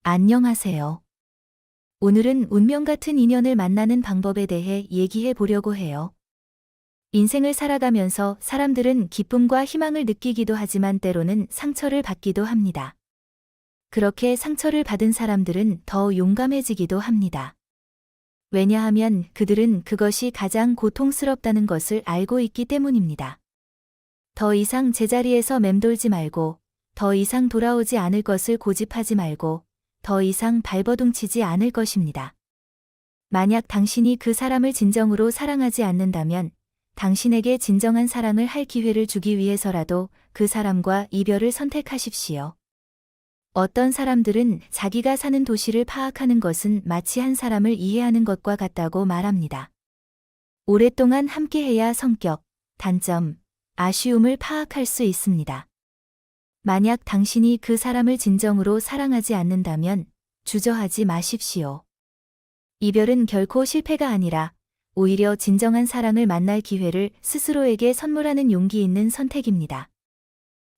안녕하세요. 오늘은 운명 같은 인연을 만나는 방법에 대해 얘기해 보려고 해요. 인생을 살아가면서 사람들은 기쁨과 희망을 느끼기도 하지만 때로는 상처를 받기도 합니다. 그렇게 상처를 받은 사람들은 더 용감해지기도 합니다. 왜냐하면 그들은 그것이 가장 고통스럽다는 것을 알고 있기 때문입니다. 더 이상 제자리에서 맴돌지 말고, 더 이상 돌아오지 않을 것을 고집하지 말고, 더 이상 발버둥치지 않을 것입니다. 만약 당신이 그 사람을 진정으로 사랑하지 않는다면 당신에게 진정한 사랑을 할 기회를 주기 위해서라도 그 사람과 이별을 선택하십시오. 어떤 사람들은 자기가 사는 도시를 파악하는 것은 마치 한 사람을 이해하는 것과 같다고 말합니다. 오랫동안 함께해야 성격, 단점, 아쉬움을 파악할 수 있습니다. 만약 당신이 그 사람을 진정으로 사랑하지 않는다면 주저하지 마십시오. 이별은 결코 실패가 아니라 오히려 진정한 사랑을 만날 기회를 스스로에게 선물하는 용기 있는 선택입니다.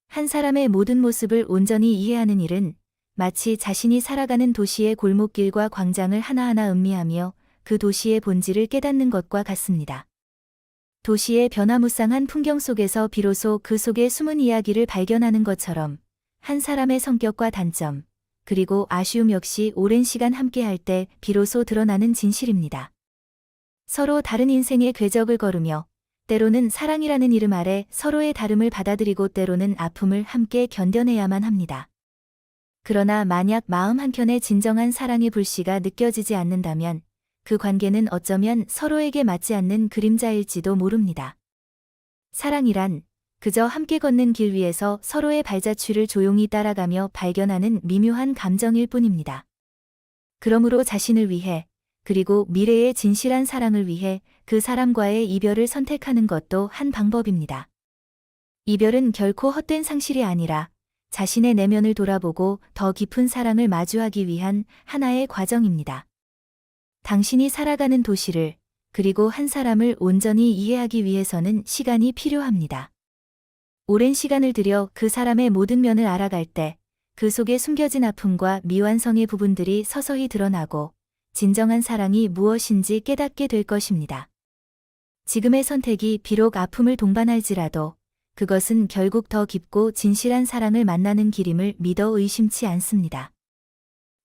한 사람의 모든 모습을 온전히 이해하는 일은 마치 자신이 살아가는 도시의 골목길과 광장을 하나하나 음미하며 그 도시의 본질을 깨닫는 것과 같습니다. 도시의 변화무쌍한 풍경 속에서 비로소 그 속에 숨은 이야기를 발견하는 것처럼 한 사람의 성격과 단점, 그리고 아쉬움 역시 오랜 시간 함께할 때 비로소 드러나는 진실입니다. 서로 다른 인생의 궤적을 걸으며 때로는 사랑이라는 이름 아래 서로의 다름을 받아들이고 때로는 아픔을 함께 견뎌내야만 합니다. 그러나 만약 마음 한켠에 진정한 사랑의 불씨가 느껴지지 않는다면 그 관계는 어쩌면 서로에게 맞지 않는 그림자일지도 모릅니다. 사랑이란 그저 함께 걷는 길 위에서 서로의 발자취를 조용히 따라가며 발견하는 미묘한 감정일 뿐입니다. 그러므로 자신을 위해, 그리고 미래의 진실한 사랑을 위해 그 사람과의 이별을 선택하는 것도 한 방법입니다. 이별은 결코 헛된 상실이 아니라 자신의 내면을 돌아보고 더 깊은 사랑을 마주하기 위한 하나의 과정입니다. 당신이 살아가는 도시를, 그리고 한 사람을 온전히 이해하기 위해서는 시간이 필요합니다. 오랜 시간을 들여 그 사람의 모든 면을 알아갈 때 그 속에 숨겨진 아픔과 미완성의 부분들이 서서히 드러나고 진정한 사랑이 무엇인지 깨닫게 될 것입니다. 지금의 선택이 비록 아픔을 동반할지라도 그것은 결국 더 깊고 진실한 사랑을 만나는 길임을 믿어 의심치 않습니다.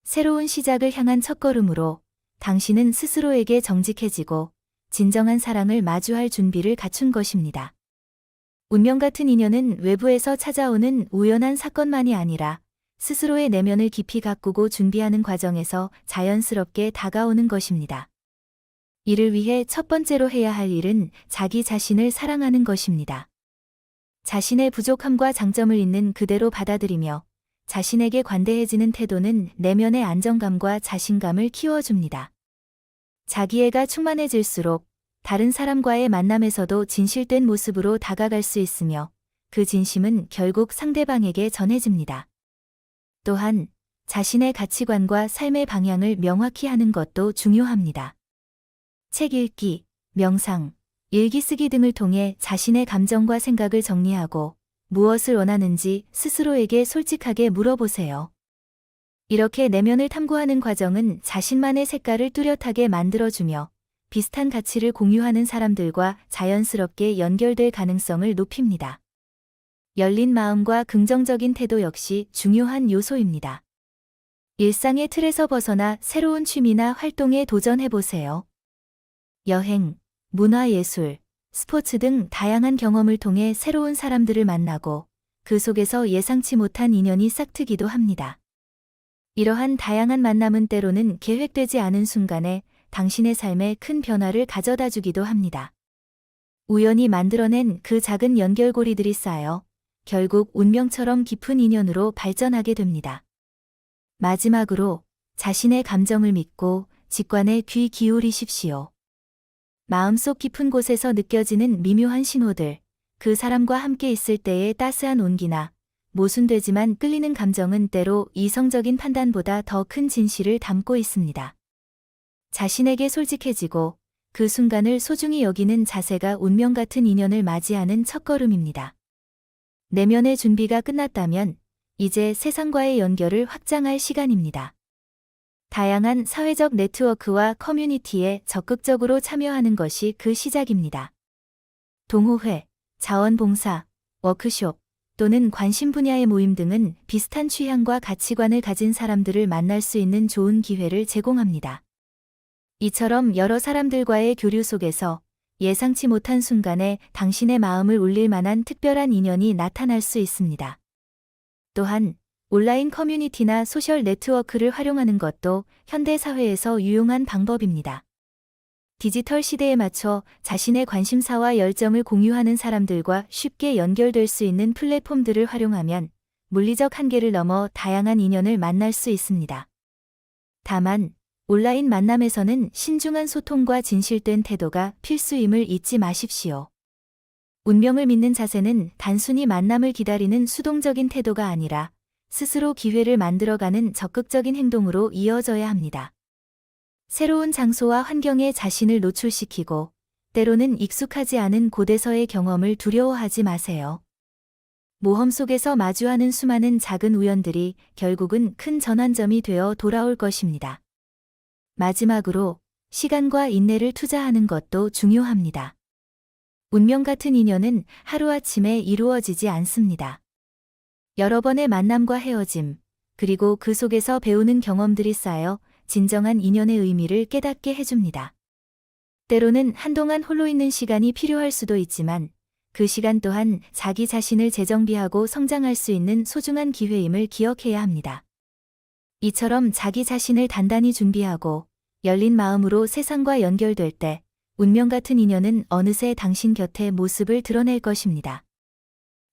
새로운 시작을 향한 첫걸음으로 당신은 스스로에게 정직해지고 진정한 사랑을 마주할 준비를 갖춘 것입니다. 운명 같은 인연은 외부에서 찾아오는 우연한 사건만이 아니라 스스로의 내면을 깊이 가꾸고 준비하는 과정에서 자연스럽게 다가오는 것입니다. 이를 위해 첫 번째로 해야 할 일은 자기 자신을 사랑하는 것입니다. 자신의 부족함과 장점을 있는 그대로 받아들이며 자신에게 관대해지는 태도는 내면의 안정감과 자신감을 키워줍니다. 자기애가 충만해질수록 다른 사람과의 만남에서도 진실된 모습으로 다가갈 수 있으며 그 진심은 결국 상대방에게 전해집니다. 또한 자신의 가치관과 삶의 방향을 명확히 하는 것도 중요합니다. 책 읽기, 명상, 일기 쓰기 등을 통해 자신의 감정과 생각을 정리하고 무엇을 원하는지 스스로에게 솔직하게 물어보세요. 이렇게 내면을 탐구하는 과정은 자신만의 색깔을 뚜렷하게 만들어주며 비슷한 가치를 공유하는 사람들과 자연스럽게 연결될 가능성을 높입니다. 열린 마음과 긍정적인 태도 역시 중요한 요소입니다. 일상의 틀에서 벗어나 새로운 취미나 활동에 도전해보세요. 여행, 문화예술, 스포츠 등 다양한 경험을 통해 새로운 사람들을 만나고 그 속에서 예상치 못한 인연이 싹트기도 합니다. 이러한 다양한 만남은 때로는 계획되지 않은 순간에 당신의 삶에 큰 변화를 가져다 주기도 합니다. 우연히 만들어낸 그 작은 연결고리들이 쌓여 결국 운명처럼 깊은 인연으로 발전하게 됩니다. 마지막으로 자신의 감정을 믿고 직관에 귀 기울이십시오. 마음속 깊은 곳에서 느껴지는 미묘한 신호들, 그 사람과 함께 있을 때의 따스한 온기나 모순되지만 끌리는 감정은 때로 이성적인 판단보다 더 큰 진실을 담고 있습니다. 자신에게 솔직해지고 그 순간을 소중히 여기는 자세가 운명 같은 인연을 맞이하는 첫걸음입니다. 내면의 준비가 끝났다면 이제 세상과의 연결을 확장할 시간입니다. 다양한 사회적 네트워크와 커뮤니티에 적극적으로 참여하는 것이 그 시작입니다. 동호회, 자원봉사, 워크숍 또는 관심 분야의 모임 등은 비슷한 취향과 가치관을 가진 사람들을 만날 수 있는 좋은 기회를 제공합니다. 이처럼 여러 사람들과의 교류 속에서 예상치 못한 순간에 당신의 마음을 울릴 만한 특별한 인연이 나타날 수 있습니다. 또한 온라인 커뮤니티나 소셜 네트워크를 활용하는 것도 현대 사회에서 유용한 방법입니다. 디지털 시대에 맞춰 자신의 관심사와 열정을 공유하는 사람들과 쉽게 연결될 수 있는 플랫폼들을 활용하면 물리적 한계를 넘어 다양한 인연을 만날 수 있습니다. 다만, 온라인 만남에서는 신중한 소통과 진실된 태도가 필수임을 잊지 마십시오. 운명을 믿는 자세는 단순히 만남을 기다리는 수동적인 태도가 아니라 스스로 기회를 만들어가는 적극적인 행동으로 이어져야 합니다. 새로운 장소와 환경에 자신을 노출시키고 때로는 익숙하지 않은 곳에서의 경험을 두려워하지 마세요. 모험 속에서 마주하는 수많은 작은 우연들이 결국은 큰 전환점이 되어 돌아올 것입니다. 마지막으로 시간과 인내를 투자하는 것도 중요합니다. 운명 같은 인연은 하루아침에 이루어지지 않습니다. 여러 번의 만남과 헤어짐, 그리고 그 속에서 배우는 경험들이 쌓여 진정한 인연의 의미를 깨닫게 해줍니다. 때로는 한동안 홀로 있는 시간이 필요할 수도 있지만 그 시간 또한 자기 자신을 재정비하고 성장할 수 있는 소중한 기회임을 기억해야 합니다. 이처럼 자기 자신을 단단히 준비하고 열린 마음으로 세상과 연결될 때 운명 같은 인연은 어느새 당신 곁에 모습을 드러낼 것입니다.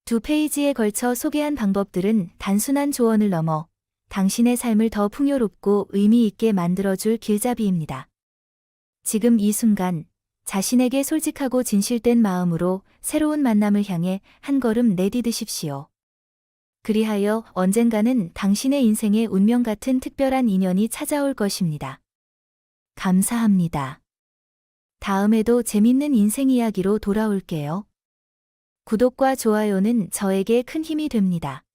2페이지에 걸쳐 소개한 방법들은 단순한 조언을 넘어 당신의 삶을 더 풍요롭고 의미 있게 만들어줄 길잡이입니다. 지금 이 순간 자신에게 솔직하고 진실된 마음으로 새로운 만남을 향해 한 걸음 내디디십시오. 그리하여 언젠가는 당신의 인생에 운명 같은 특별한 인연이 찾아올 것입니다. 감사합니다. 다음에도 재밌는 인생 이야기로 돌아올게요. 구독과 좋아요는 저에게 큰 힘이 됩니다.